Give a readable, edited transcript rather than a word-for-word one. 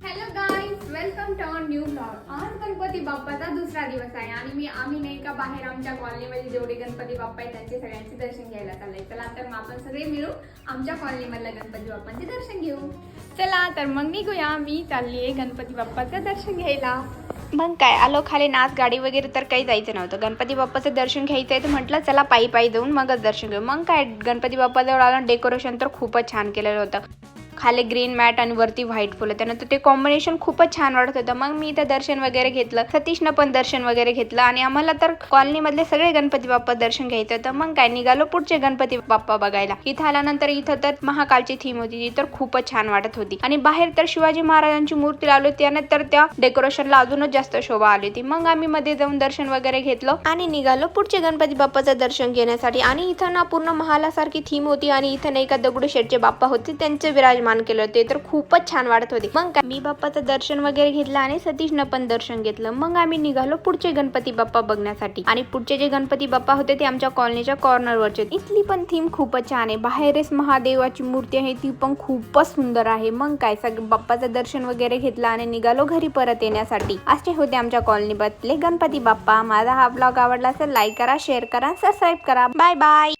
Hello guys, welcome to our new blog. आज गणपती बाप्पाचा दुसरा दिवस आहे आणि आम्ही नाही का बाहेर आमच्या कॉलनीमध्ये जेवढे गणपती बाप्पा आहेत त्यांचे सगळ्यांचे दर्शन घ्यायला चाललंय. चला तर मग आपण सगळे मिळून आमच्या कॉलनीमधल्या गणपती बाप्पांचे दर्शन घेऊ. चला तर मग निघूया. मी चालली आहे गणपती बाप्पाचं दर्शन घ्यायला. मग काय आलो खाली नाच गाडी वगैरे तर काही जायचं नव्हतं. गणपती बाप्पाचं दर्शन घ्यायचं आहे तर म्हटलं चला पायी पायी जाऊन मगच दर्शन घेऊ. मग काय गणपती बाप्पाजवळ आलं. डेकोरेशन तर खूपच छान केलेलं होतं. खाली ग्रीन मॅट आणि वरती व्हाईट फुलं, त्यानंतर ते कॉम्बिनेशन खूपच छान वाटत होतं. मग मी इथं दर्शन वगैरे घेतलं. सतीशनं पण दर्शन वगैरे घेतलं आणि आम्हाला तर कॉलनीमधले सगळे गणपती बाप्पा दर्शन घ्यायचं होतं. मग काय निघालो पुढचे गणपती बाप्पा बघायला. इथं आल्यानंतर इथं तर महाकालची थीम होती, ती तर खूपच छान वाटत होती. आणि बाहेर तर शिवाजी महाराजांची मूर्ती लावली, त्यानंतर त्या डेकोरेशनला अजूनच जास्त शोभा आली होती. मग आम्ही मध्ये जाऊन दर्शन वगैरे घेतलं आणि निघालो पुढचे गणपती बाप्पाचं दर्शन घेण्यासाठी. आणि इथं ना पूर्ण महालासारखी थीम होती आणि इथं नाही का दगडूशेठचे बाप्पा होते, त्यांचे विराजमान केलं होते, तर खूपच छान वाटत होते. मग काय मी बाप्पाचं दर्शन वगैरे घेतलं आणि सतीशनं पण दर्शन घेतलं. मग आम्ही निघालो पुढचे गणपती बाप्पा बघण्यासाठी. आणि पुढचे जे गणपती बाप्पा होते ते आमच्या कॉलनीच्या कॉर्नरवरचे. इथली पण थीम खूपच छान आहे. बाहेरच महादेवाची मूर्ती आहे, ती पण खूपच सुंदर आहे. मग काय सगळं बाप्पाचं दर्शन वगैरे घेतलं आणि निघालो घरी परत येण्यासाठी. असे होते आमच्या कॉलनीमधले गणपती बाप्पा. माझा हा ब्लॉग आवडला असेल लाईक करा, शेअर करा, सबस्क्राईब करा. Bye bye.